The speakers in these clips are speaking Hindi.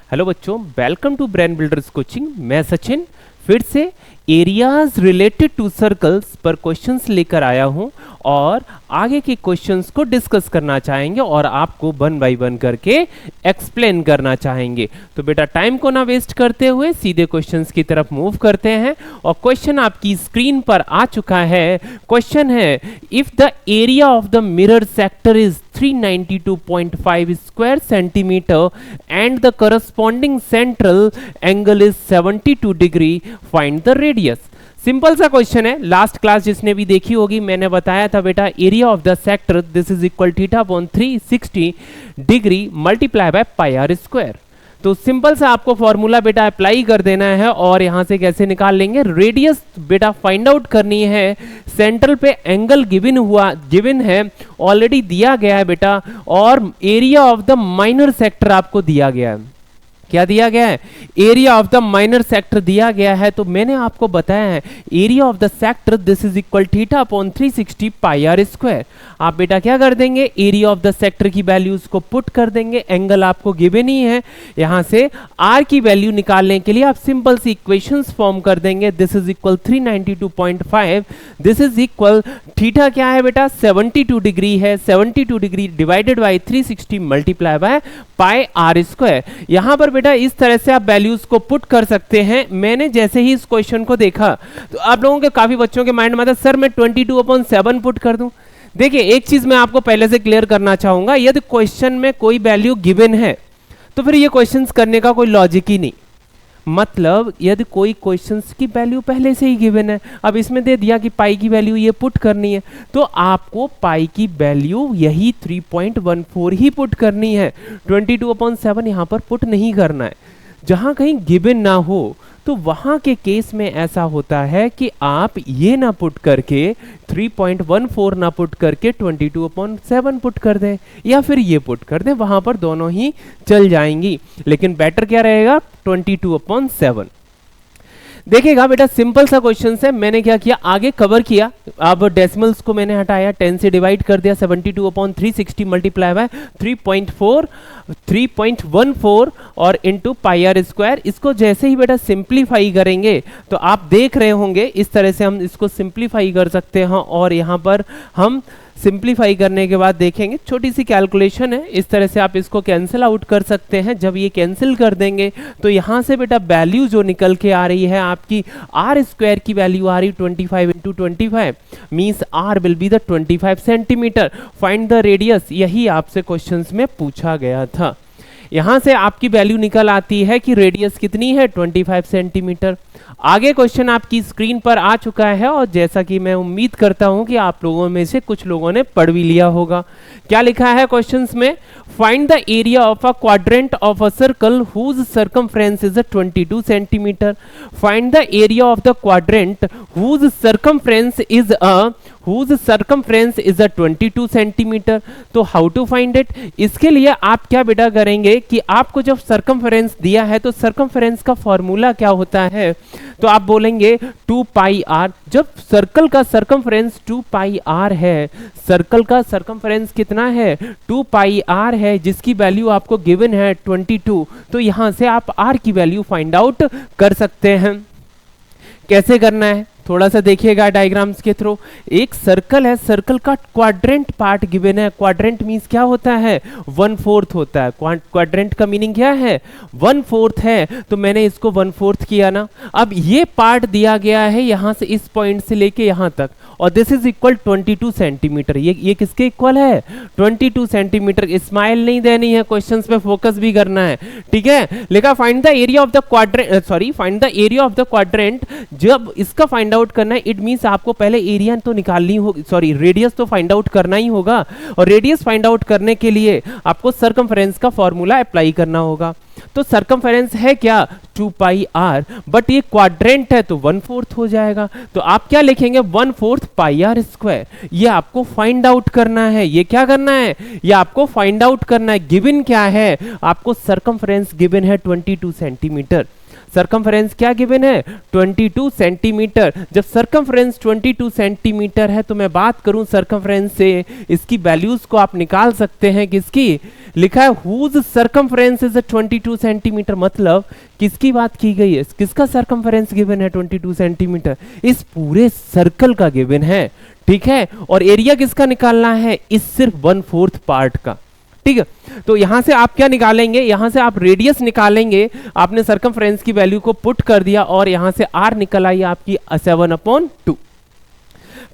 हेलो बच्चों, welcome to brain builders coaching. मैं सचिन फिर से एरियाज रिलेटेड टू सर्कल्स पर क्वेश्चंस लेकर आया हूं और आगे के क्वेश्चंस को डिस्कस करना चाहेंगे और आपको वन बाय वन करके एक्सप्लेन करना चाहेंगे। तो बेटा टाइम को ना वेस्ट करते हुए सीधे क्वेश्चंस की तरफ मूव करते हैं और क्वेश्चन आपकी स्क्रीन पर आ चुका है। क्वेश्चन है, if the area of the mirror sector is 392.5 square centimeter and the corresponding central angle is 72 degree, find the radius। Simple सा क्वेश्चन है। लास्ट क्लास जिसने भी देखी होगी मैंने बताया था बेटा area of the sector this is equal theta upon 360 degree multiply by pi are square. तो सिंपल सा आपको फॉर्मूला बेटा अप्लाई कर देना है और यहां से कैसे निकाल लेंगे, रेडियस बेटा फाइंड आउट करनी है। सेंट्रल पे एंगल गिवन है, ऑलरेडी दिया गया है बेटा, और area of the minor sector आपको दिया गया है। क्या दिया गया है? Area of the minor sector दिया गया है। तो मैंने आपको बताया है area of the sector this is equal theta upon 360 pi are square. आप बेटा क्या कर देंगे, एरिया ऑफ द सेक्टर की वैल्यूज को पुट कर देंगे। एंगल आपको गिवन ही है, यहां से आर की वैल्यू निकालने के लिए आप सिंपल सी इक्वेशंस फॉर्म कर देंगे। This is equal 392.5, this is equal theta क्या है बेटा 72 डिग्री है। 72 degree divided by 360 multiply by pi are square. यहां पर बेटा इस तरह से आप वैल्यूज को पुट कर सकते हैं। मैंने जैसे ही इस क्वेश्चन को देखा तो आप लोगों के काफी बच्चों के माइंड में आता सर मैं 22/7 पुट कर दूं। देखिए एक चीज मैं आपको पहले से क्लियर करना चाहूंगा, यदि क्वेश्चन में कोई वैल्यू गिवन है तो फिर ये क्वेश्चंस करने का कोई लॉजिक ही नहीं। मतलब यदि कोई क्वेश्चंस की वैल्यू पहले से ही गिवन है, अब इसमें दे दिया कि पाई की वैल्यू ये पुट करनी है, तो आपको पाई की वैल्यू यही 3.14 ही पुट करनी है। 22/7 यहां पर पुट नहीं करना है। जहां कहीं गिवन ना हो तो वहां के केस में ऐसा होता है कि आप ये ना पुट करके 3.14 ना पुट करके 22/7 पुट कर दें या फिर ये पुट कर दें, वहां पर दोनों ही चल जाएंगी। लेकिन बेटर क्या रहेगा 22/7। देखिएगा बेटा सिंपल सा क्वेश्चन है। मैंने क्या किया, आगे कवर किया, अब डेसिमल्स को मैंने हटाया, 10 से डिवाइड कर दिया। 72/360 मल्टीप्लाई बाय 3.14 और इंटू पाई आर स्क्वायर। इसको जैसे ही बेटा सिंप्लीफाई करेंगे तो आप देख रहे होंगे इस तरह से हम इसको सिंप्लीफाई कर सकते हैं और यहां पर हम सिंप्लीफाई करने के बाद देखेंगे छोटी सी कैलकुलेशन है, इस तरह से आप इसको कैंसिल आउट कर सकते हैं। जब ये कैंसिल कर देंगे तो यहां से बेटा वैल्यू जो निकल के आ रही है आपकी आर स्क्वायर की वैल्यू आ रही 25 × 25 means r will be the 25 centimetre. Find the radius, यही आपसे क्वेश्चंस में पूछा गया था। यहां से आपकी वैल्यू निकल आती है कि रेडियस कितनी है 25 सेंटीमीटर। आगे क्वेश्चन आपकी स्क्रीन पर आ चुका है और जैसा कि मैं उम्मीद करता हूं कि आप लोगों में से कुछ लोगों ने पढ़ भी लिया होगा। क्या लिखा है क्वेश्चंस में, find the area of a quadrant of a circle whose circumference is 22 centimetre. Find the area of the quadrant whose circumference is 22 centimetre. तो हाउ टू फाइंड इट, इसके लिए आप क्या बेटा करेंगे कि आपको जब सर्कमफ्रेंस दिया है तो सर्कमफ्रेंस का फॉर्मूला क्या होता है, तो आप बोलेंगे 2 पाई आर। जब सर्कल का सर्कमफ्रेंस 2 पाई आर है, सर्कल का सर्कमफ्रेंस कितना है 2 पाई आर है, जिसकी वैल्यू आपको गिवन है 22, तो यहां से आप आर की वैल्यू फाइंड आउट कर सकते हैं। कैसे करना है थोड़ा सा देखिएगा डायग्राम्स के थ्रू। एक सर्कल है, सर्कल का क्वाड्रेंट पार्ट गिवन है। क्वाड्रेंट मींस क्या होता है 1/4 होता है। क्वाड्रेंट का मीनिंग क्या है 1/4 है, तो मैंने इसको 1/4 किया ना। अब ये पार्ट दिया गया है यहां से इस पॉइंट से लेके यहां तक और दिस इज इक्वल 22 सेंटीमीटर। ये किसके इक्वल है 22 सेंटीमीटर। स्माइल नहीं देनी है, क्वेश्चंस पे फोकस भी करना है, ठीक है। लिखा find the area of the quadrant, find the area of the quadrant. जब इसका फाइंड आउट करना है इट मींस आपको पहले एरिया तो निकालनी होगी, सॉरी रेडियस तो फाइंड आउट करना ही होगा और रेडियस फाइंड आउट करने के लिए आपको सर्कमफ्रेंस का फॉर्मूला अप्लाई करना होगा। तो सर्कमफ्रेंस है क्या 2 पाई आर, बट ये क्वाड्रेंट है तो 1/4 हो जाएगा। तो आप क्या लिखेंगे 1/4 पाई आर स्क्वायर। ये आपको फाइंड आउट करना है। ये क्या करना है, ये आपको फाइंड आउट करना है। गिवन क्या है आपको, सर्कमफ्रेंस गिवन है 22 सेंटीमीटर। सर्कमफ्रेंस क्या गिवन है 22 सेंटीमीटर। जब सर्कमफ्रेंस 22 सेंटीमीटर है तो मैं बात करूं सर्कमफ्रेंस से, इसकी वैल्यूज को आप निकाल सकते हैं। किसकी लिखा है हुज सर्कमफ्रेंस इज 22 सेंटीमीटर, मतलब किसकी बात की गई है, किसका सर्कमफ्रेंस गिवन है 22 सेंटीमीटर, इस पूरे सर्कल का गिवन है। ठीक है, और एरिया किसका निकालना है, इस सिर्फ 1/4 पार्ट का। ठीक है, तो यहां से आप क्या निकालेंगे, यहां से आप रेडियस निकालेंगे। आपने सर्कमफ्रेंस की वैल्यू को पुट कर दिया और यहां से आर निकल आई आपकी 7/2।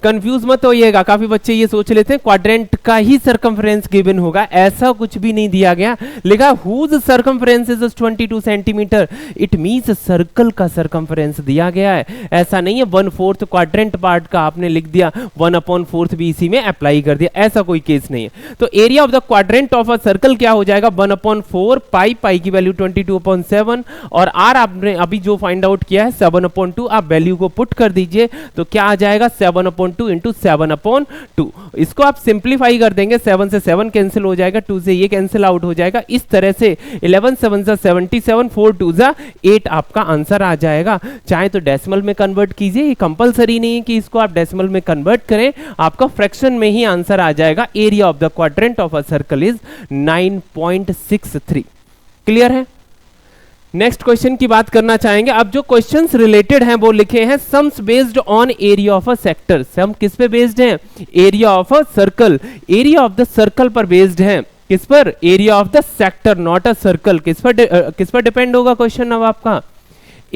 कंफ्यूज मत होइएगा, काफी बच्चे ये सोच लेते हैं क्वाड्रेंट का ही सर्कमफ्रेंस गिवन होगा, ऐसा कुछ भी नहीं दिया गया। लिखा whose circumference is 22 centimetre, it means circle का सर्कमफ्रेंस दिया गया है, ऐसा नहीं है 1/4 क्वाड्रेंट पार्ट का आपने लिख दिया, 1/4 भी इसी में अप्लाई कर दिया, ऐसा कोई केस नहीं है। तो area of the quadrant of a circle क्या हो जाएगा 1/4 पाई, पाई की वैल्यू 22/7 और आर आपने अभी जो फाइंड आउट किया है 7/2, आप वैल्यू को पुट कर दीजिए तो क्या आ जाएगा 7/2 इंटू 7/2। इसको आप सिंप्लीफाई कर देंगे, 7 से 7 कैंसिल हो जाएगा, 2 से ये कैंसिल आउट हो जाएगा। इस तरह से 11 7 77, 4 2 8 आपका आंसर आ जाएगा। चाहे तो डेसिमल में कन्वर्ट कीजिए, ये कंपलसरी नहीं है कि इसको आप डेसिमल में कन्वर्ट करें, आपका फ्रैक्शन में ही आंसर आ जाएगा। Area of the quadrant of a circle is 9.63। Clear है। नेक्स्ट क्वेश्चन की बात करना चाहेंगे। अब जो क्वेश्चंस रिलेटेड हैं वो लिखे हैं sums based on area of a sector. Sum किस पे बेस्ड हैं, area of a circle, area of the circle पर बेस्ड हैं। किस पर, area of the sector, not a circle. किस पर डिपेंड होगा क्वेश्चन अब आपका,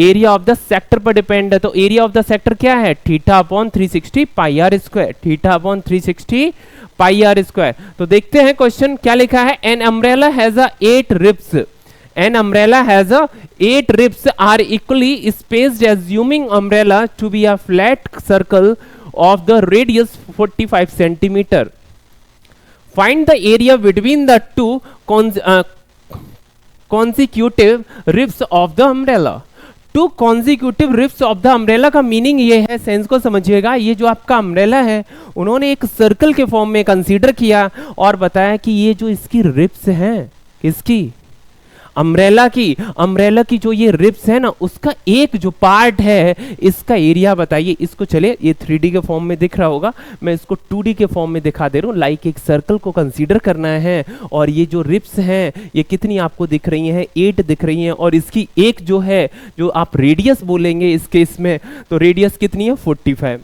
एरिया ऑफ द सेक्टर पर डिपेंड है। तो एरिया ऑफ द सेक्टर क्या है θ/360 pi are square, θ/360 pi are square. तो देखते हैं क्वेश्चन क्या लिखा है। An umbrella has a 8 ribs, an umbrella has a 8 ribs are equally spaced, assuming umbrella to be a flat circle of the radius 45 centimeter. Find the area between the two consecutive ribs of the umbrella. Two consecutive ribs of the umbrella का मीनिंग ये है, सेंस को समझिएगा, ये जो आपका अम्ब्रेला है उन्होंने एक सर्कल के फॉर्म में कंसीडर किया और बताया कि ये जो इसकी रिब्स हैं, किसकी, अम्ब्रेला की जो ये रिब्स है ना, उसका एक जो पार्ट है इसका एरिया बताइए। इसको चले, ये 3D के फॉर्म में दिख रहा होगा, मैं इसको 2D के फॉर्म में दिखा दे रहा हूँ। लाइक एक सर्कल को कंसीडर करना है और ये जो रिब्स हैं ये कितनी आपको दिख रही हैं, 8 दिख रही हैं, और इसकी एक जो है, जो आप रेडियस बोलेंगे इस केस में, तो रेडियस कितनी है 45।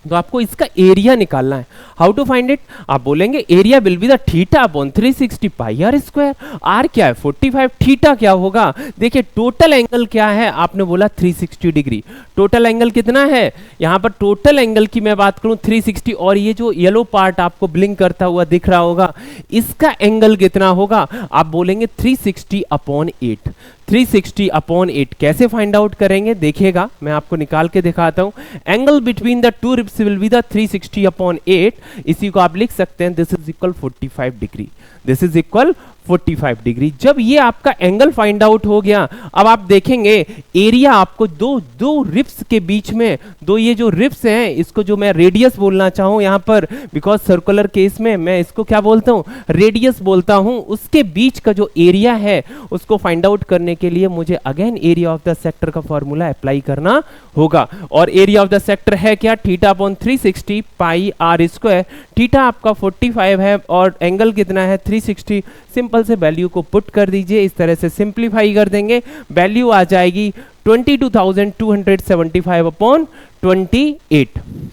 तो आपको इसका एरिया निकालना है। हाउ टू फाइंड इट, आप बोलेंगे area will be the θ/360 pi are square. R क्या है 45, थीटा क्या होगा, देखिए टोटल एंगल क्या है, आपने बोला 360 डिग्री। टोटल एंगल कितना है, यहाँ पर टोटल एंगल की मैं बात करूं 360, और ये जो येलो पार्ट आपको ब्लिंक करता हुआ दिख रहा होगा, इसका एंगल कितना होगा, आप बोलेंगे 360/8। 360/8 कैसे फाइंड आउट करेंगे, देखिएगा मैं आपको निकाल के दिखाता हूं। Angle between the two ribs will be the 360/8, इसी को आप लिख सकते हैं this is equal 45 degree, this is equal 45 degree. जब ये आपका एंगल फाइंड आउट हो गया, अब आप देखेंगे एरिया आपको दो रिब्स के बीच में, दो ये जो रिब्स हैं, इसको जो मैं रेडियस बोलना चाहूं यहां पर, बिकॉज सर्कुलर केस में मैं इसको क्या बोलता हूं, रेडियस बोलता हूं, उसके बीच का जो एरिया है उसको फाइंड आउट करने के लिए मुझे again area of the sector का फॉर्मूला अप्लाई करना होगा। और एरिया ऑफ द सेक्टर है क्या, θ/360 पाई आर स्क्वायर। थीटा आपका 45 है और एंगल कितना है 360। सिंपल से वैल्यू को पुट कर दीजिए, इस तरह से सिंप्लीफाई कर देंगे, वैल्यू आ जाएगी 22,275/28।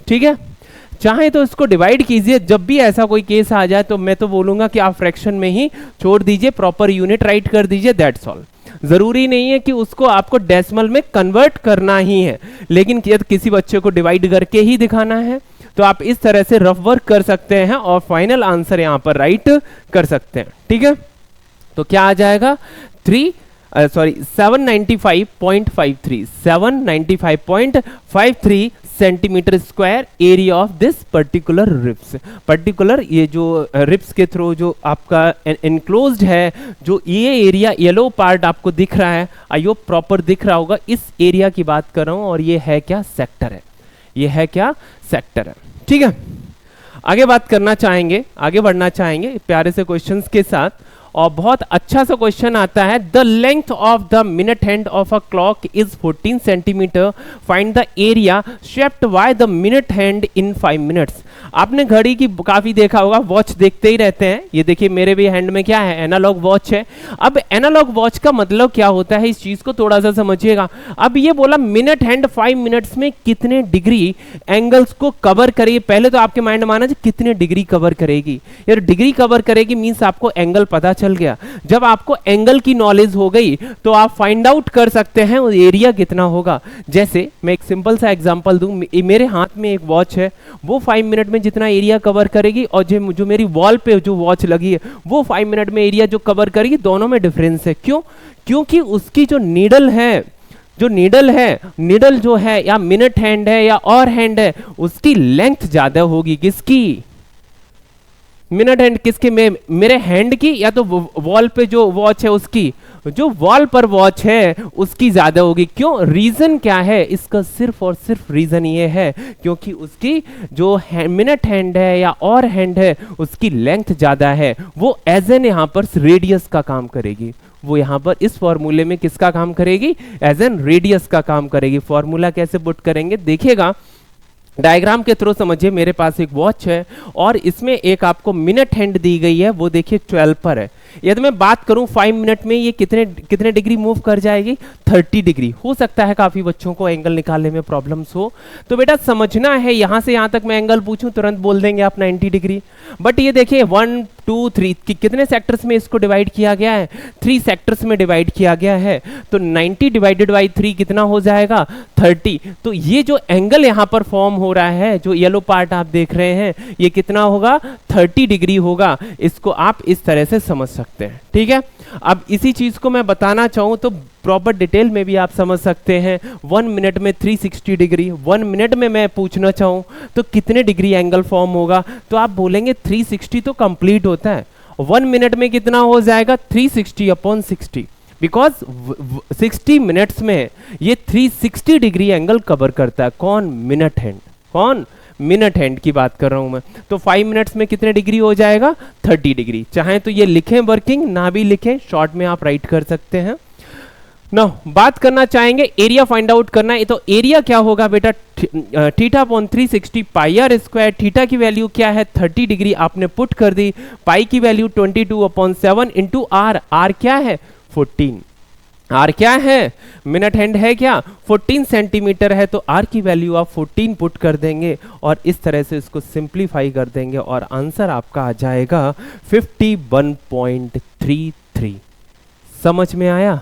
ठीक है, चाहे तो इसको डिवाइड कीजिए। जब भी ऐसा कोई केस आ जाए तो मैं तो बोलूंगा कि आप फ्रैक्शन में ही छोड़ दीजिए, प्रॉपर यूनिट राइट कर दीजिए, दैट्स ऑल। जरूरी नहीं है कि उसको आपको डेसिमल में कन्वर्ट करना ही है, लेकिन किसी बच्चे को डिवाइड करके ही दिखाना है तो आप इस तरह से रफ वर्क कर सकते हैं और फाइनल आंसर यहां पर राइट कर सकते हैं। ठीक है, तो क्या आ जाएगा 795.53 centimetre square area of this particular ribs. Particular ये जो रिब्स के थ्रू जो आपका एनक्लोज्ड है, जो ये एरिया येलो पार्ट आपको दिख रहा है, आई होप प्रॉपर दिख रहा होगा, इस एरिया की बात कर रहा हूं, और ये है क्या, सेक्टर है, ये है क्या, सेक्टर है। ठीक है, आगे बात करना चाहेंगे, आगे बढ़ना चाहेंगे प्यारे से क्वेश्चंस के साथ, और बहुत अच्छा सा क्वेश्चन आता है, the length of the minute hand of a clock is 14 centimetre, find the area swept by the minute hand in 5 minutes. आपने घड़ी की काफी देखा होगा, वॉच देखते ही रहते हैं। ये देखिए मेरे भी हैंड में क्या है, एनालॉग वॉच है। अब एनालॉग वॉच का मतलब क्या होता है, इस चीज को थोड़ा सा समझिएगा। अब ये बोला मिनट हैंड 5 मिनट्स में कितने डिग्री एंगल्स को कवर करेगी। पहले तो आपके माइंड में आना चाहिए कितने डिग्री कवर करेगी। यार डिग्री कवर करेगी मींस आपको एंगल पता चल गया। जब आपको एंगल की नॉलेज हो गई तो आप फाइंड आउट कर सकते हैं एरिया कितना होगा। जैसे मैं एक सिंपल सा एग्जांपल दूं, मेरे हाथ में एक वॉच है, वो 5 मिनट में जितना एरिया कवर करेगी, और जो मेरी वॉल पे जो वॉच लगी है वो 5 मिनट में एरिया जो कवर करेगी, दोनों में डिफरेंस है। क्यों? क्योंकि उसकी जो नीडल है या मिनट हैंड है या और हैंड है, उसकी लेंथ ज्यादा होगी। किसकी? मिनट हैंड किसके में? मेरे हैंड की, या तो वॉल पे जो वॉच है उसकी। जो वॉल पर वॉच है उसकी ज्यादा होगी। क्यों? रीजन क्या है इसका? सिर्फ और सिर्फ रीजन ये है क्योंकि उसकी जो मिनट हैंड है या और हैंड है उसकी लेंथ ज्यादा है। वो एज एन यहां पर रेडियस का काम करेगी। वो यहां पर इस फॉर्मूले में किसका काम करेगी? एज एन रेडियस का काम करेगी। फॉर्मूला कैसे पुट करेंगे देखिएगा, डायग्राम के थ्रू समझिए। मेरे पास एक वॉच है और इसमें एक आपको मिनट हैंड दी गई है, वो देखिए 12 पर है। यदि मैं बात करूं 5 मिनट में ये कितने डिग्री मूव कर जाएगी? 30 डिग्री। हो सकता है काफी बच्चों को एंगल निकालने में प्रॉब्लम्स हो, तो बेटा समझना है, यहां से यहां तक मैं एंगल पूछूं तुरंत बोल देंगे आप 90 डिग्री। बट ये देखिए 1 2 3 कितने सेक्टर्स में इसको डिवाइड किया गया है? 3 सेक्टर्स में डिवाइड किया गया है। तो 90 डिवाइडेड बाई 3 कितना हो जाएगा? 30। तो ये जो एंगल यहां पर फॉर्म हो रहा है, जो येलो पार्ट आप देख रहे हैं, ये कितना होगा? 30 डिग्री होगा। इसको आप इस तरह से समझ सकते हैं। ठीक है, अब इसी चीज को मैं बताना चाहूं तो प्रॉपर डिटेल में भी आप समझ सकते हैं। 1 मिनट में 360 डिग्री, 1 मिनट में मैं पूछना चाहूं तो कितने डिग्री एंगल फॉर्म होगा, तो आप बोलेंगे 360 तो कंप्लीट होता है। 1 मिनट में कितना हो जाएगा? 360 अपॉन 60, बिकॉज 60 मिनट्स में ये 360 डिग्री एंगल कवर करता है। कौन? Minute hand. कौन? मिनट हैंड की बात कर रहा हूं मैं। तो 5 मिनट्स में कितने डिग्री हो जाएगा? 30 डिग्री। चाहे तो ये लिखें वर्किंग, ना भी लिखें, शॉर्ट में आप राइट कर सकते हैं। ना बात करना चाहेंगे एरिया फाइंड आउट करना है, तो एरिया क्या होगा बेटा? Theta upon 360 pi are square. Theta की वैल्यू क्या है? 30 डिग्री आपने पुट कर दी। पाई की value 22 upon 7 into r. R क्या है? 14। आर क्या है? मिनट हैंड है क्या? 14 सेंटीमीटर है, तो आर की वैल्यू आप 14 पुट कर देंगे और इस तरह से इसको सिंप्लीफाई कर देंगे और आंसर आपका आ जाएगा 51.33। समझ में आया?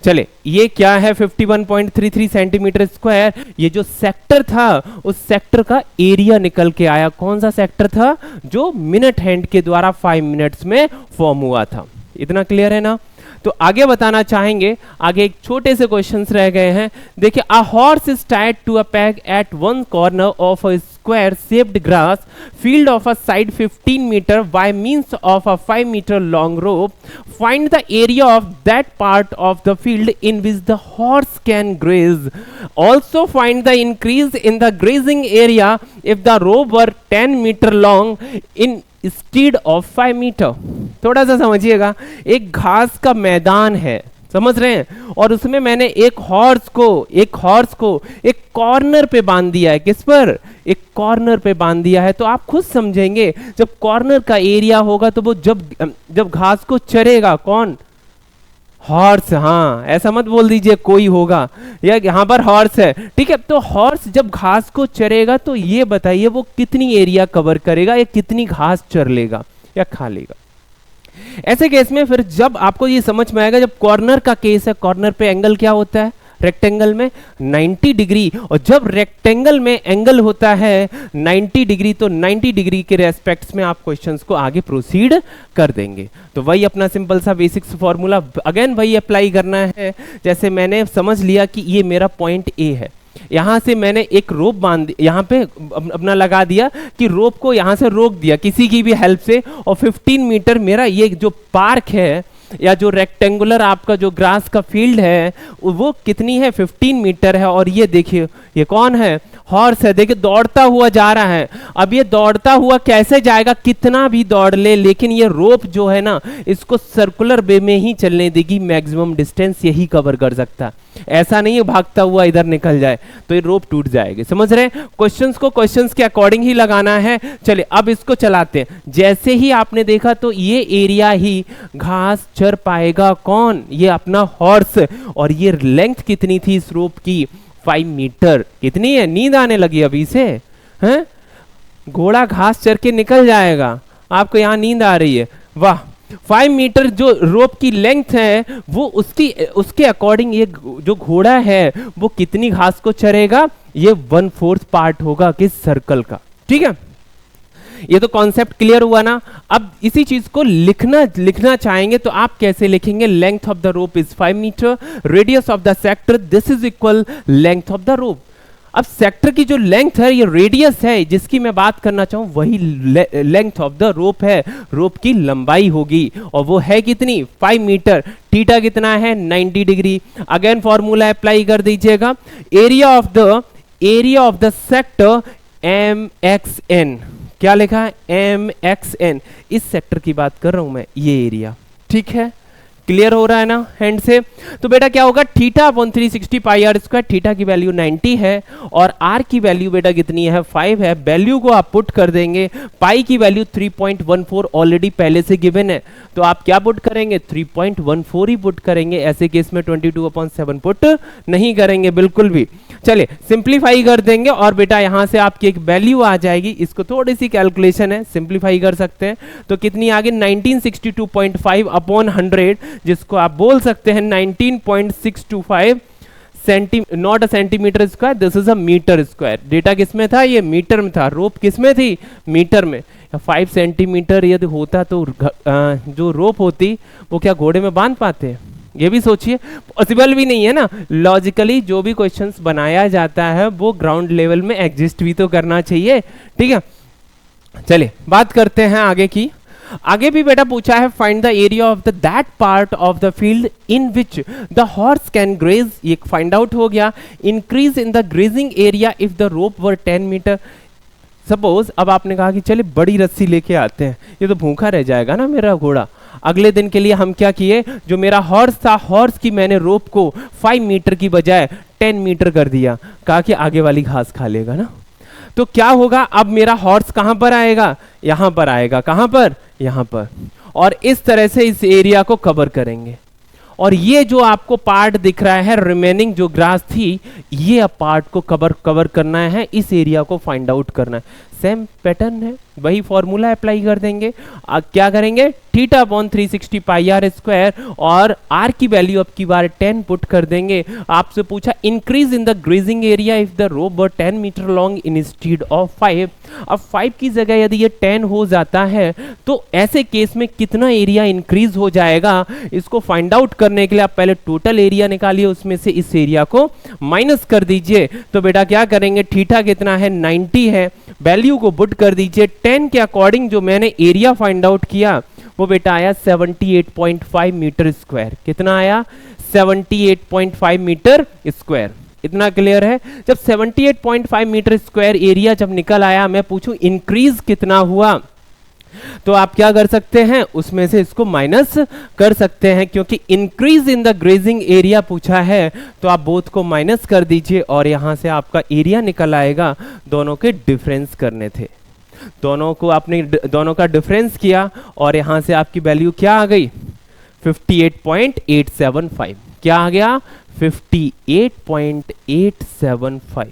चले, ये क्या है 51.33 सेंटीमीटर स्क्वायर? ये जो सेक्टर था उस सेक्टर का एरिया निकल के आया। कौन सा सेक्टर था? जो मिनट हैंड के द्वारा 5 मिनट्स में फॉर्म हुआ था। इतना क्लियर है ना? तो आगे बताना चाहेंगे, आगे एक छोटे से क्वेश्चंस रह गए हैं। देखिए, a horse is tied to a peg at one corner of a square shaped grass field of a side 15 metre by means of a 5 metre long rope. Find the area of that part of the field in which the horse can graze. Also find the increase in the grazing area if the rope were 10 metre long instead of 5 metre. थोड़ा सा समझिएगा, एक घास का मैदान है, समझ रहे हैं, और उसमें मैंने एक हॉर्स को एक कॉर्नर पे बांध दिया है। किस पर? एक कॉर्नर पे बांध दिया है। तो आप खुद समझेंगे, जब कॉर्नर का एरिया होगा तो वो जब घास को चरेगा, कौन? हॉर्स। हाँ, ऐसा मत बोल दीजिए कोई होगा, या यहाँ पर हॉर्स है, ठीक है। तो हॉर्स जब घास को चरेगा तो ये बताइए वो कितनी एरिया कवर करेगा, या कितनी घास चर लेगा या खा लेगा। ऐसे केस में फिर जब आपको ये समझ में आएगा, जब कॉर्नर का केस है, कॉर्नर पे एंगल क्या होता है? रेक्टेंगल में 90 डिग्री। और जब रेक्टेंगल में एंगल होता है 90 डिग्री, तो 90 डिग्री के रेस्पेक्ट्स में आप क्वेश्चंस को आगे प्रोसीड कर देंगे। तो वही अपना सिंपल सा बेसिक्स फॉर्मूला अगेन वही अप्लाई करना है। जैसे मैंने समझ लिया कि ये मेरा पॉइंट ए है, यहां से मैंने एक रोप बांध यहां पे अपना लगा दिया कि रोप को यहां से रोक दिया किसी की भी हेल्प से, और 15 मीटर मेरा ये जो पार्क है या जो रेक्टेंगुलर आपका जो ग्रास का फील्ड है वो कितनी है, 15 मीटर है। और ये देखिए ये कौन है, हॉर्स है। देखिए दौड़ता हुआ जा रहा है। अब ये दौड़ता हुआ कैसे जाएगा, कितना भी दौड़ ले, लेकिन ये रोप जो है ना इसको सर्कुलर वे में ही चलने देगी, मैक्सिमम डिस्टेंस यही कवर कर सकता है। ऐसा नहीं है भागता हुआ इधर निकल जाए तो ये रोप टूट जाएगी। समझ रहे हैं, क्वेश्चंस को क्वेश्चंस के अकॉर्डिंग ही लगाना है। चलिए अब इसको चलाते हैं। जैसे ही आपने देखा तो ये एरिया ही घास चर पाएगा कौन, ये अपना हॉर्स। और ये लेंथ कितनी थी इस रोप की, 5 मीटर। कितनी है, नींद आने लगी अभी से हैं? घोड़ा घास चर के निकल जाएगा, आपको यहाँ नींद आ रही है, वाह। 5 मीटर जो रोप की लेंथ है वो उसके अकॉर्डिंग ये जो घोड़ा है वो कितनी घास को चरेगा, ये 1/4 पार्ट होगा किस सर्कल का। ठीक है, ये तो कॉन्सेप्ट क्लियर हुआ ना। अब इसी चीज को लिखना चाहेंगे तो आप कैसे लिखेंगे, length of the rope is 5 metre, radius of the sector this is equal length of the rope. अब सेक्टर की जो लेंथ है, ये रेडियस है जिसकी मैं बात करना चाहूं, वही लेंथ ऑफ द रोप है, रोप की लंबाई होगी। और वो है कितनी, 5 मीटर। थीटा कितना है, 90 डिग्री। अगेन फॉर्मूला अप्लाई कर दीजिएगा, area of the sector MXN। क्या लिखा है, MXN। इस सेक्टर की बात कर रहा हूं मैं, ये एरिया। ठीक है, क्लियर हो रहा है ना हैंड से। तो बेटा क्या होगा, theta upon 360 pi are square. Theta की वैल्यू 90 है और आर की वैल्यू बेटा कितनी है, 5 है। वैल्यू को आप पुट कर देंगे, पाई की वैल्यू 3.14 ऑलरेडी पहले से गिवन है, तो आप क्या पुट करेंगे, 3.14 ही पुट करेंगे। ऐसे केस में 22/7 पुट नहीं करेंगे बिल्कुल भी। चलिए सिंप्लीफाई कर देंगे और बेटा यहां से आपकी एक वैल्यू आ जाएगी। इसको थोड़ी सी कैलकुलेशन है, सिंप्लीफाई कर सकते हैं तो कितनी आ गई, 1962.5 अपॉन 100, जिसको आप बोल सकते हैं 19.625 not a centimetre square, this is a metre square. Data किसमें था, ये मीटर में था, रोप किसमें थी, मीटर में। 5 सेंटीमीटर यदि होता तो जो रोप होती वो क्या घोड़े में बांध पाते, ये भी सोचिए, पॉसिबल भी नहीं है ना। लॉजिकली जो भी क्वेश्चंस बनाया जाता है वो ग्राउंड लेवल में एग्जिस्ट भी तो करना चाहिए। ठीक है, चलिए बात करते हैं आगे की। आगे भी बेटा पूछा है, find the area of the that part of the field in which the horse can graze. ये फाइंड आउट हो गया। Increase in the grazing area if the rope were 10 metre. Suppose अब आपने कहा कि चलिए बड़ी रस्सी लेके आते हैं, ये तो भूखा रह जाएगा ना मेरा घोड़ा। अगले दिन के लिए हम क्या किए, जो मेरा हॉर्स था, हॉर्स की मैंने रोप को 5 मीटर की बजाय 10 मीटर कर दिया। कहा कि आगे वाली घास खा लेगा ना। तो क्या होगा, अब मेरा हॉर्स कहां पर आएगा, यहां पर आएगा। कहां पर, यहां पर। और इस तरह से इस एरिया को कवर करेंगे। और ये जो आपको पार्ट दिख रहा है, रिमेनिंग जो ग्रास थी, ये अब पार्ट को कवर करना है, इस एरिया को फाइंड आउट करना है। सेम पैटर्न है, वही फॉर्मूला अप्लाई कर देंगे। क्या करेंगे, theta upon 360 pi are square और आर की वैल्यू अब की बार 10 पुट कर देंगे। आपसे पूछा increase in the grazing area if the rope were 10 metre long instead of 5। अब 5 की जगह यदि ये 10 हो जाता है तो ऐसे केस में कितना एरिया इंक्रीज हो जाएगा, इसको फाइंड आउट करने के लिए आप पहले टोटल एरिया निकालिए, उसमें से इस एरिया को माइनस कर दीजिए। तो बेटा क्या करेंगे, थीटा कितना है, 90 है, वैल्यू को पुट कर दीजिए। 10 के अकॉर्डिंग जो मैंने एरिया फाइंड आउट किया वो बेटा आया 78.5 मीटर स्क्वायर। कितना आया, 78.5 मीटर स्क्वायर। इतना क्लियर है। जब 78.5 मीटर स्क्वायर एरिया जब निकल आया, मैं पूछूं इंक्रीज कितना हुआ, तो आप क्या कर सकते हैं, उसमें से इसको माइनस कर सकते हैं, क्योंकि increase in the grazing area पूछा है तो आप बोथ को माइनस कर दीजिए और यहां से आपका एरिया निकल आएगा। दोनों के डिफरेंस करने थे, दोनों को आपने दोनों का डिफरेंस किया और यहां से आपकी वैल्यू क्या आ गई, 58.875। क्या आ गया, 58.875।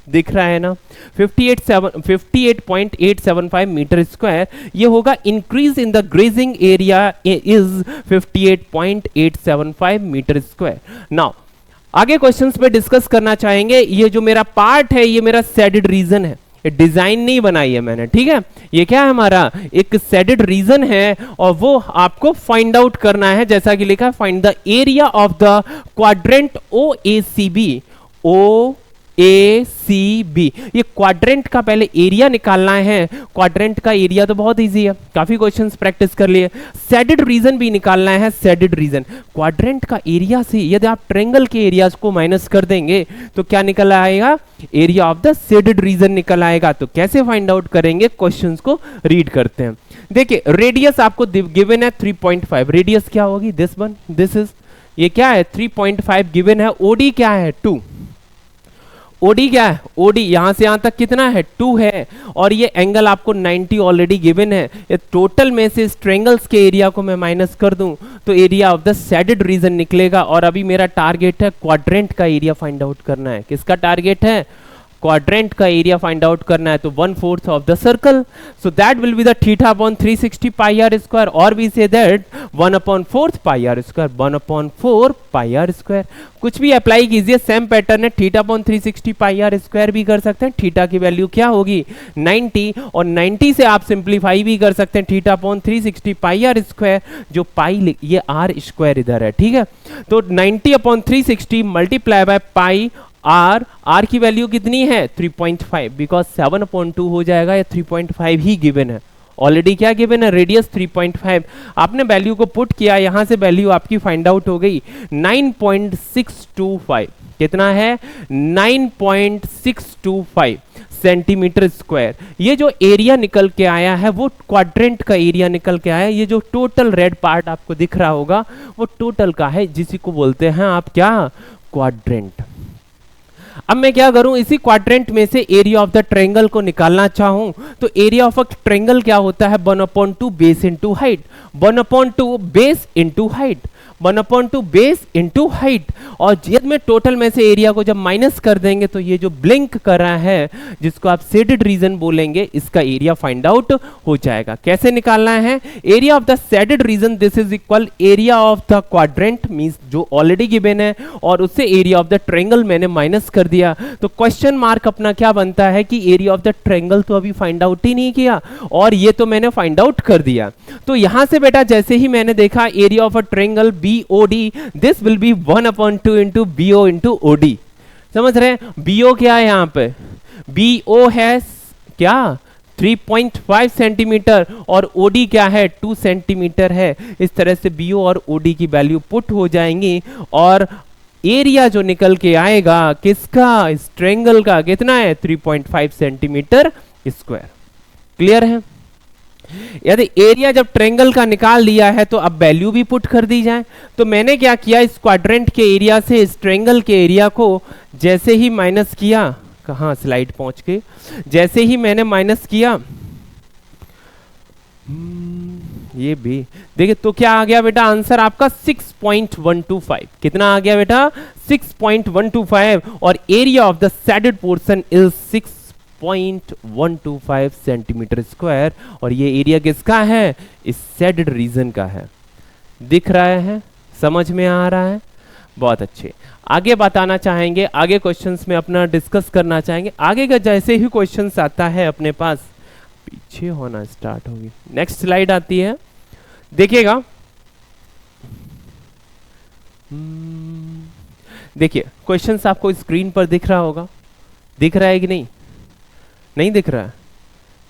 दिख रहा है ना, 58.875 मीटर स्क्वायर। ये होगा increase in the grazing area is 58.875 metre square. Now आगे क्वेश्चंस पे डिस्कस करना चाहेंगे। ये जो मेरा पार्ट है, ये मेरा शेडेड रीजन है, डिजाइन नहीं बनाई है मैंने, ठीक है। ये क्या है, हमारा एक शेडेड रीजन है और वो आपको फाइंड आउट करना है। जैसा कि लिखा है, find the area of the quadrant OACB। A C B. ये क्वाड्रेंट का पहले एरिया निकालना है। क्वाड्रेंट का एरिया तो बहुत इजी है, काफी क्वेश्चंस प्रैक्टिस कर लिए। शेडेड रीजन भी निकालना है। शेडेड रीजन क्वाड्रेंट का एरिया से यदि आप ट्रायंगल के एरियाज को माइनस कर देंगे तो क्या निकल आएगा? Area of the shaded region निकल आएगा। तो कैसे फाइंड आउट करेंगे? क्वेश्चंस को रीड करते हैं। देखिए रेडियस आपको गिवन है 3.5। रेडियस क्या होगी? दिस वन, दिस इज, ये क्या है? 3.5 गिवन है। ओडी क्या है? 2। ओडी क्या है? ओडी यहां से यहां तक कितना है? 2 है। और ये एंगल आपको 90 ऑलरेडी गिवन है। ये टोटल में से इस ट्रायंगल्स के एरिया को मैं माइनस कर दूं तो area of the shaded region निकलेगा। और अभी मेरा टारगेट है क्वाड्रेंट का एरिया फाइंड आउट करना है। किसका टारगेट है? क्वाड्रेंट का एरिया फाइंड आउट करना है। तो 1/4 of the circle, so that will be the theta upon 360 pi are square, और we say that 1/4 pi are square, 1/4 pi are square. कुछ भी अप्लाई कीजिए, सेम पैटर्न है। Theta upon 360 pi are square भी कर सकते हैं। थीटा की वैल्यू क्या होगी? 90, और 90 से आप सिंप्लीफाई भी कर सकते हैं। Theta upon 360 pi are square, जो पाई ये आर स्क्वायर इधर है, ठीक है। तो 90 अपॉन 360 मल्टीप्लाई बाय पाई आर की वैल्यू कितनी है? 3.5, बिकॉज 7/2 हो जाएगा। या 3.5 ही गिवन है ऑलरेडी। क्या गिवन है? रेडियस 3.5। आपने वैल्यू को पुट किया, यहां से वैल्यू आपकी फाइंड आउट हो गई 9.625। कितना है? 9.625 सेंटीमीटर स्क्वायर। ये जो एरिया निकल के आया है वो क्वाड्रेंट का एरिया निकल के आया है। ये जो टोटल रेड पार्ट आपको दिख रहा होगा वो टोटल का है, जिसी को बोलते हैं आप क्या? क्वाड्रेंट। अब मैं क्या करूं? इसी क्वाड्रेंट में से एरिया ऑफ द ट्रायंगल को निकालना चाहूं तो एरिया ऑफ अ ट्रायंगल क्या होता है? 1/2 base into height, 1/2 base into height, 1/2 base into height. और जब में टोटल में से एरिया को जब माइनस कर देंगे तो ये जो ब्लिंक कर रहा है, जिसको आप शेडेड रीजन बोलेंगे, इसका एरिया फाइंड आउट हो जाएगा। कैसे निकालना है? Area of the shaded region this is equal area of the quadrant, means जो ऑलरेडी गिवन है, और उससे एरिया ऑफ द ट्रायंगल मैंने माइनस कर दिया। तो क्वेश्चन मार्क अपना क्या बनता है कि एरिया ऑफ द ट्रायंगल तो अभी फाइंड आउट ही नहीं किया, और ये तो मैंने फाइंड आउट कर दिया। तो यहां से बेटा जैसे ही मैंने देखा area of a triangle BOD, this will be 1/2 into BO into OD। समझ रहे हैं? BO क्या है यहाँ पे? BO है क्या? 3.5 सेंटीमीटर, और OD क्या है? 2 सेंटीमीटर है। इस तरह से BO और OD की वैल्यू पुट हो जाएंगी, और एरिया जो निकल के आएगा किसका? इस ट्रायंगल का कितना है? 3.5 सेंटीमीटर स्क्वायर। क्लियर है? यदि एरिया जब ट्रायंगल का निकाल लिया है तो अब वैल्यू भी पुट कर दी जाए। तो मैंने क्या किया? इस क्वाड्रेंट के एरिया से इस ट्रायंगल के एरिया को जैसे ही माइनस किया, कहाँ स्लाइड पहुंच के, जैसे ही मैंने माइनस किया, ये भी देखिए तो क्या आ गया बेटा? आंसर आपका 6.125। कितना आ गया बेटा? 6.125। और area of the shaded portion is 6.125 centimetre square. और ये एरिया किसका है? इस शेडेड रीजन का है। दिख रहा है? समझ में आ रहा है? बहुत अच्छे। आगे बताना चाहेंगे, आगे क्वेश्चंस में अपना डिस्कस करना चाहेंगे। आगे का जैसे ही क्वेश्चंस आता है अपने पास, पीछे होना स्टार्ट होगी। नेक्स्ट स्लाइड आती है, देखिएगा। देखिए क्वेश्चंस आपको स्क्रीन पर दिख रहा होगा। दिख रहा है कि नहीं? नहीं दिख रहा है?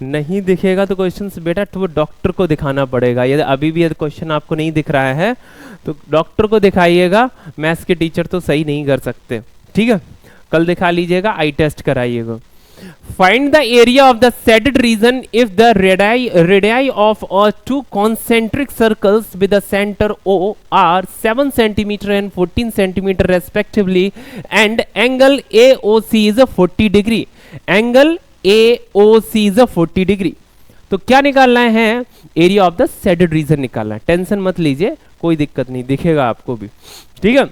नहीं दिखेगा तो क्वेश्चंस बेटा तो वो डॉक्टर को दिखाना पड़ेगा। यदि अभी भी यदि क्वेश्चन आपको नहीं दिख रहा है तो डॉक्टर को दिखाइएगा। मैथ्स के टीचर तो सही नहीं कर सकते, ठीक है? कल दिखा लीजिएगा, आई test कराइएगा। Find the area of the shaded region if the radii of two concentric circles with the center O are 7 cm and 14 cm respectively, and angle AOC is a 40 degree. Angle AOC is a 40 degree. तो क्या निकालना है? Area of the shaded region निकालना है। टेंशन मत लीजिए, कोई दिक्कत नहीं, दिखेगा आपको भी, ठीक है?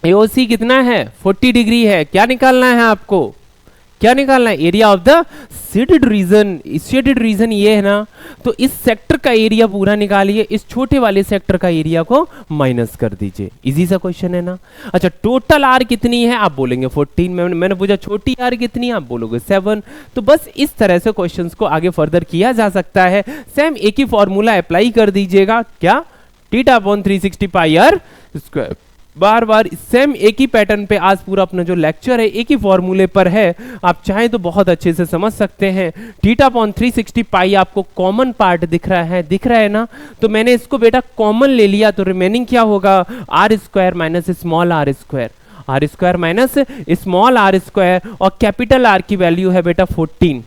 AOC कितना है? 40 डिग्री है। क्या निकालना है आपको? क्या निकालना है? Area of the shaded region. Shaded region ये है ना, तो इस सेक्टर का एरिया पूरा निकालिए, इस छोटे वाले सेक्टर का एरिया को माइनस कर दीजिए। इजी सा क्वेश्चन है ना? अच्छा, टोटल आर कितनी है? आप बोलेंगे 14। मैंने पूछा छोटी आर कितनी है? आप बोलोगे 7। तो बस इस तरह से क्वेश्चंस को आगे फर्दर किया जा सकता है। सेम एक ही फॉर्मूला अप्लाई कर दीजिएगा। क्या? Theta upon 360 pi are square. बार बार सेम एक ही पैटर्न पे आज पूरा अपना जो लेक्चर है एक ही फॉर्मूले पर है, आप चाहें तो बहुत अच्छे से समझ सकते हैं। थीटा अपॉन 360 पाई आपको कॉमन पार्ट दिख रहा है ना, तो मैंने इसको बेटा कॉमन ले लिया, तो रिमेनिंग क्या होगा, r square minus small r square, r square minus small r square, और कैपिटल आर की वैल्यू है बेटा 14,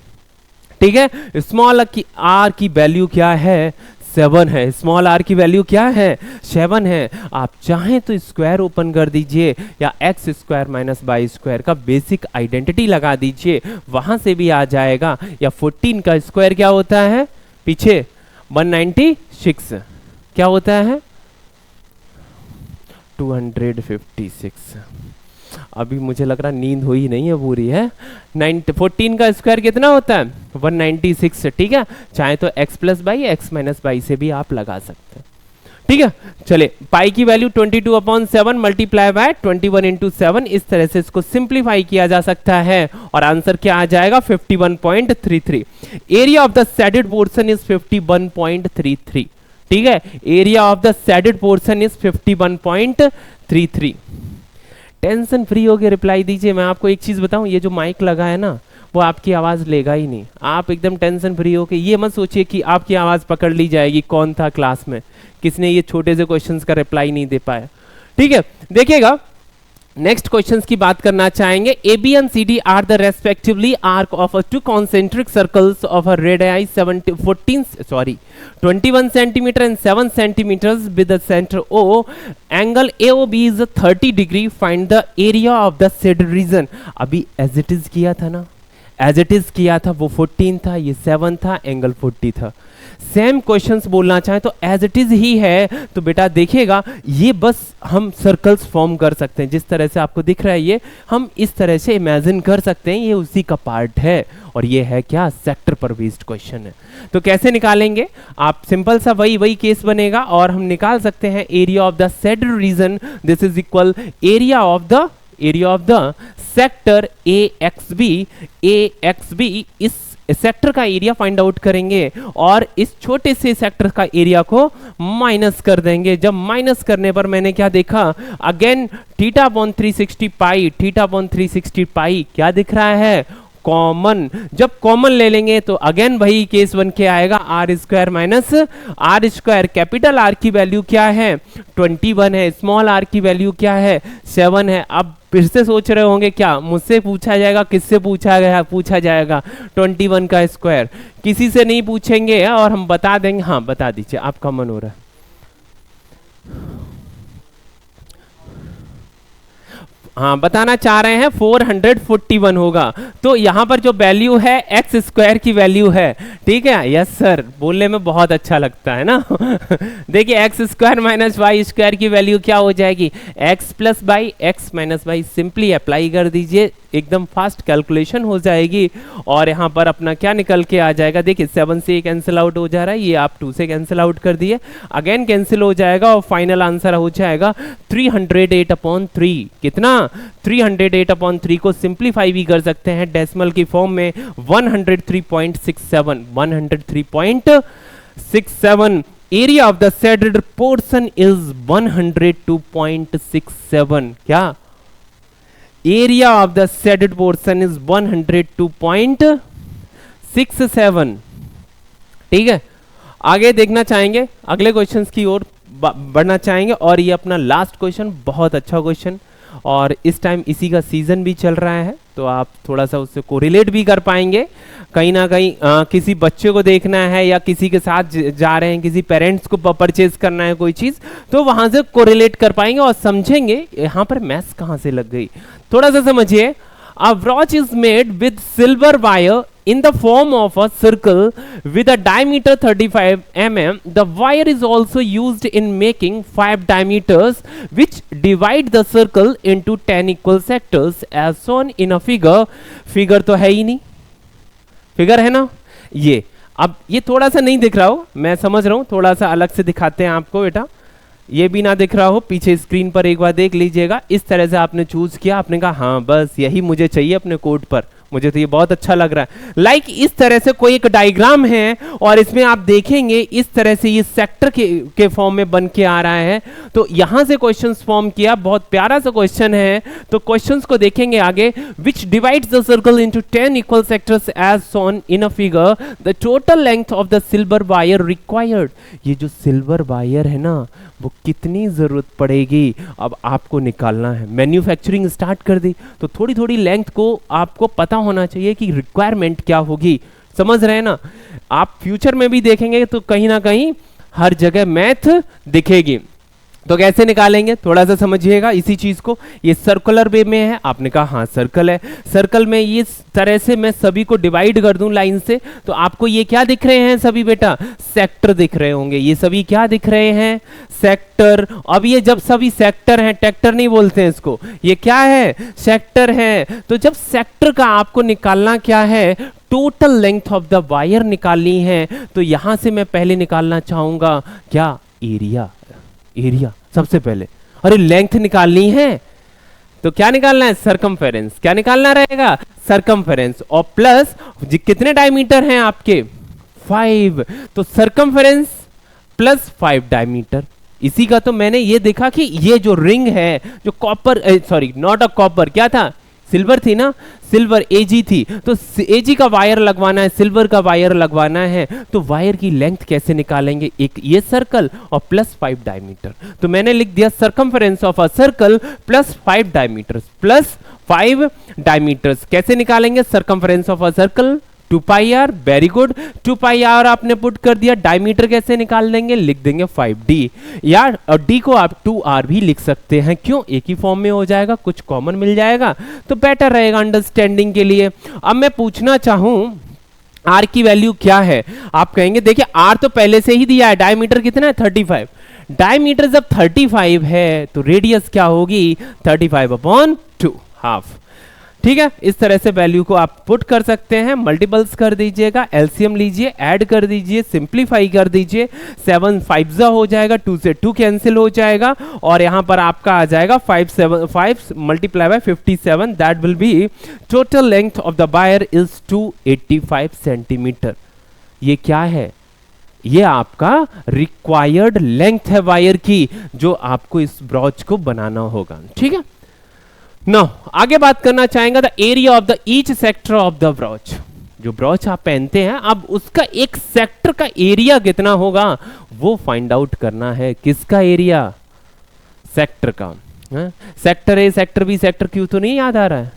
ठीक है। स्मॉल आर की वैल्यू क्या है, 7 है, स्मॉल आर की वैल्यू क्या है, 7 है। आप चाहें तो स्क्वायर ओपन कर दीजिए या x square minus y square का बेसिक आइडेंटिटी लगा दीजिए, वहां से भी आ जाएगा। या 14 का स्क्वायर क्या होता है पीछे, 196 क्या होता है, 256। अभी मुझे लग रहा नींद हुई नहीं है पूरी है। 14 का स्क्वायर कितना होता है, 196, ठीक है। चाहे तो x plus y x minus by से भी आप लगा सकते हैं, ठीक है। चले, पाई की वैल्यू 22/7 मल्टीप्लाई बाय 21 इंटू 7, इस तरह से इसको सिंप्लीफाई किया जा सकता है और आंसर क्या आ जाएगा 51.33। Area of the shaded portion is 51.33, ठीक है। Area of the shaded portion is 51.33। Tension free होकर रिप्लाई दीजिए। मैं आपको एक चीज बताऊं, ये जो माइक लगा है ना वो आपकी आवाज लेगा ही नहीं। आप एकदम टेंशन फ्री होकर ये मत सोचिए कि आपकी आवाज पकड़ ली जाएगी, कौन था क्लास में किसने ये छोटे से क्वेश्चंस का रिप्लाई नहीं दे पाया, ठीक है। देखिएगा नेक्स्ट क्वेश्चंस की बात करना चाहेंगे। A B and C D are the respectively arc of two concentric circles of a radii 21 centimetre and 7 centimetres with the centre O. Angle AOB is 30 degree. Find the area of the shaded region. अभी एज इट इज किया था ना, एज इट इज किया था, वो 14 था, ये 7 था, एंगल 40 था। सेम क्वेश्चंस बोलना चाहें तो एज इट इज ही है, तो बेटा देखिएगा ये बस हम सर्कल्स फॉर्म कर सकते हैं, जिस तरह से आपको दिख रहा है ये हम इस तरह से इमेजिन कर सकते हैं, ये उसी का पार्ट है। और ये है क्या, सेक्टर पर बेस्ड क्वेश्चन है। तो कैसे निकालेंगे आप, सिंपल सा वही केस बनेगा और हम निकाल सकते हैं area of the shaded region, this is equal area of the sector AXB। इस सेक्टर का एरिया फाइंड आउट करेंगे और इस छोटे से सेक्टर का एरिया को माइनस कर देंगे। जब माइनस करने पर मैंने क्या देखा, अगेन थीटा अपॉन 360 पाई क्या दिख रहा है, कॉमन। जब कॉमन ले लेंगे तो अगेन वही केस बन के आएगा, r square minus r square. Capital r की वैल्यू क्या है, 21 है, स्मॉल आर की वैल्यू क्या है, 7 है। अब फिर से सोच रहे होंगे क्या मुझसे पूछा जाएगा, किससे पूछा जाएगा 21 का स्क्वायर, किसी से नहीं पूछेंगे और हम बता देंगे। हाँ बता दीजिए, आपका मन हो रहा है। हाँ बताना चाह रहे हैं 441 होगा। तो यहां पर जो वैल्यू है एक्स स्क्वायर की वैल्यू है, ठीक है। यस सर, बोलने में बहुत अच्छा लगता है ना। देखिए x square minus y square की वैल्यू क्या हो जाएगी, x plus y x minus y. Simply apply कर दीजिए, एकदम फास्ट कैलकुलेशन हो जाएगी और यहाँ पर अपना क्या निकल के आ जाएगा। देखिए 7 से कैंसिल आउट हो जा रहा है, ये आप 2 से कैंसिल आउट कर दिए, अगेन कैंसिल हो जाएगा और फाइनल आंसर हो जाएगा 308/3। कितना, 308/3 को सिंप्लीफाई भी कर सकते हैं डेसिमल की फॉर्म में, 103.67। Area of the shaded portion is 102.67। क्या, area of the shaded portion is 102.67, ठीक है। आगे देखना चाहेंगे, अगले क्वेश्चंस की ओर बढ़ना चाहेंगे और ये अपना लास्ट क्वेश्चन, बहुत अच्छा क्वेश्चन और इस टाइम इसी का सीजन भी चल रहा है, तो आप थोड़ा सा उससे कोरिलेट भी कर पाएंगे। कहीं ना कहीं किसी बच्चे को देखना है या किसी के साथ जा रहे हैं, किसी पेरेंट्स को परचेज करना है कोई चीज, तो वहां से कोरिलेट कर पाएंगे और समझेंगे यहाँ पर मैथ्स कहाँ से लग गई। थोड़ा सा समझिए, a watch is made with silver wire in the form of a circle with a diameter 35 mm. The wire is also used in making 5 diameters which divide the circle into 10 equal sectors as shown in a figure. Figure तो है ही नहीं, फिगर है ना ये। अब ये थोड़ा सा नहीं दिख रहा हो, मैं समझ रहा हूँ, थोड़ा सा अलग से दिखाते हैं आपको बेटा। ये भी ना दिख रहा हो, पीछे स्क्रीन पर एक बार देख लीजिएगा। इस तरह से आपने चूज किया, आपने कहा हाँ बस यही मुझे चाहिए अपने कोड पर, मुझे तो ये बहुत अच्छा लग रहा है। लाइक इस तरह से कोई एक डायग्राम है और इसमें आप देखेंगे इस तरह से ये सेक्टर के फॉर्म में बन के आ रहा है। तो यहां से क्वेश्चंस फॉर्म किया, बहुत प्यारा सा क्वेश्चन है। तो क्वेश्चंस को देखेंगे आगे। Which divides the circle into 10 equal sectors as shown in a figure, the total length of the silver wire required. ये जो सिल्वर वायर है ना, वो कितनी जरूरत पड़ेगी अब आपको निकालना है। मैन्युफैक्चरिंग स्टार्ट कर दी तो थोड़ी थोड़ी लेंथ को आपको पता होना चाहिए कि रिक्वायरमेंट क्या होगी, समझ रहे हैं ना। आप फ्यूचर में भी देखेंगे तो कहीं ना कहीं हर जगह मैथ दिखेगी। तो कैसे निकालेंगे थोड़ा सा समझिएगा इसी चीज को। ये सर्कुलर वे में है, आपने कहा हाँ सर्कल है, सर्कल में इस तरह से मैं सभी को डिवाइड कर दूं लाइन से, तो आपको ये क्या दिख रहे हैं सभी बेटा, सेक्टर दिख रहे होंगे। ये सभी क्या दिख रहे हैं, सेक्टर। अब ये जब सभी सेक्टर हैं, ट्रैक्टर नहीं बोलते हैं इसको, ये क्या है, सेक्टर है। तो जब सेक्टर का आपको निकालना क्या है, total length of the wire निकालनी है, तो यहां से मैं पहले निकालना चाहूंगा क्या, एरिया। एरिया सबसे पहले, अरे लेंथ निकालनी है तो क्या निकालना है, सरकमफेरेंस। क्या निकालना रहेगा, सरकमफेरेंस। और प्लस कितने डायमीटर हैं आपके, 5, तो सरकमफेरेंस प्लस 5 डायमीटर। इसी का तो मैंने ये देखा कि ये जो रिंग है, जो copper, sorry not a copper, क्या था, सिल्वर थी ना, सिल्वर एजी थी। तो एजी का वायर लगवाना है, सिल्वर का वायर लगवाना है, तो वायर की लेंथ कैसे निकालेंगे, एक ये सर्कल और प्लस 5 डायमीटर। तो मैंने लिख दिया circumference of a circle plus 5 diameters, plus 5 diameters. कैसे निकालेंगे circumference of a circle, 2 pi r, very good, 2 pi r आपने पुट कर दिया। डायमीटर कैसे निकाल देंगे, लिख देंगे 5d, या d को आप 2r भी लिख सकते हैं। क्यों, एक ही फॉर्म में हो जाएगा, कुछ कॉमन मिल जाएगा तो बेटर रहेगा अंडरस्टैंडिंग के लिए। अब मैं पूछना चाहूं r की वैल्यू क्या है, आप कहेंगे देखिए r तो पहले से ही दिया है, डायमीटर कितना है 35। डायमीटर जब 35 है तो रेडियस क्या होगी, 35/2, हाफ। ठीक है, इस तरह से वैल्यू को आप पुट कर सकते हैं, मल्टीपल्स कर दीजिएगा, एलसीएम लीजिए, ऐड कर दीजिए, सिंप्लीफाई कर दीजिए। 7 5 हो जाएगा, 2 से 2 कैंसिल हो जाएगा, और यहां पर आपका आ जाएगा 5 multiply by 57, that will B total length of the wire is 285 centimetre. ये क्या है, ये आपका रिक्वायर्ड लेंथ है वायर की, जो आपको इस ब्रॉच को बनाना होगा। ठीक है, नाउ आगे बात करना चाहेंगे the area of the each sector of the brooch. जो ब्रॉच आप पहनते हैं, अब उसका एक सेक्टर का एरिया कितना होगा वो फाइंड आउट करना है। किसका एरिया, सेक्टर का। Sector A, sector B, sector Q तो नहीं याद आ रहा है,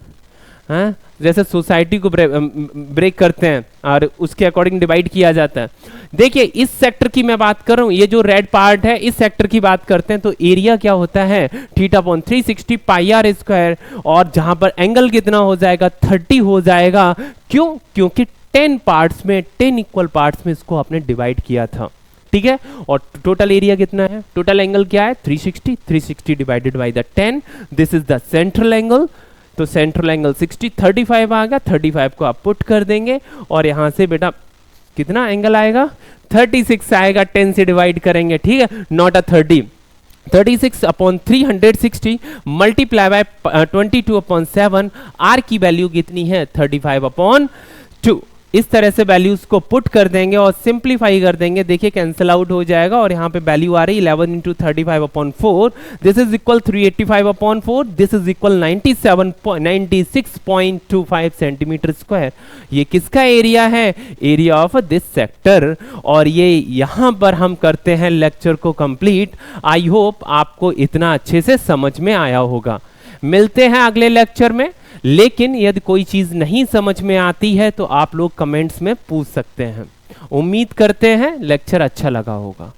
जैसे सोसाइटी को ब्रेक करते हैं और उसके अकॉर्डिंग डिवाइड किया जाता है। देखिए इस सेक्टर की मैं बात कर रहा हूं, ये जो रेड पार्ट है इस सेक्टर की बात करते हैं, तो एरिया क्या होता है, θ/360 पाई आर स्क्वायर, और जहां पर एंगल कितना हो जाएगा, 30 हो जाएगा। क्यों, क्योंकि 10 पार्ट्स में, 10 इक्वल पार्ट्स में इसको आपने डिवाइड किया था। ठीक है, और टोटल एरिया कितना है, टोटल एंगल क्या है 360 divided by the 10, this is the central angle. तो सेंट्रल एंगल 60, 35 आ गया, 35 को आप पुट कर देंगे, और यहां से बेटा कितना एंगल आएगा, 36 आएगा, 10 से डिवाइड करेंगे। ठीक है, not a 30, 36/360 multiply by 22/7, r की वैल्यू कितनी है 35/2। इस तरह से वैल्यूज को पुट कर देंगे और सिंप्लीफाई कर देंगे, देखिए कैंसिल आउट हो जाएगा, और यहाँ पे वैल्यू आ रही 11 × 35/4, this is equal 385/4, this is equal 96.25 centimetre square. ये किसका एरिया है, एरिया ऑफ दिस सेक्टर। और ये यहाँ पर हम करते हैं लेक्चर को कंप्लीट। आई होप आपको इतना अच्छे से समझ में आया होगा। मिलते हैं अगले लेक्चर में, लेकिन यदि कोई चीज नहीं समझ में आती है तो आप लोग कमेंट्स में पूछ सकते हैं। उम्मीद करते हैं लेक्चर अच्छा लगा होगा।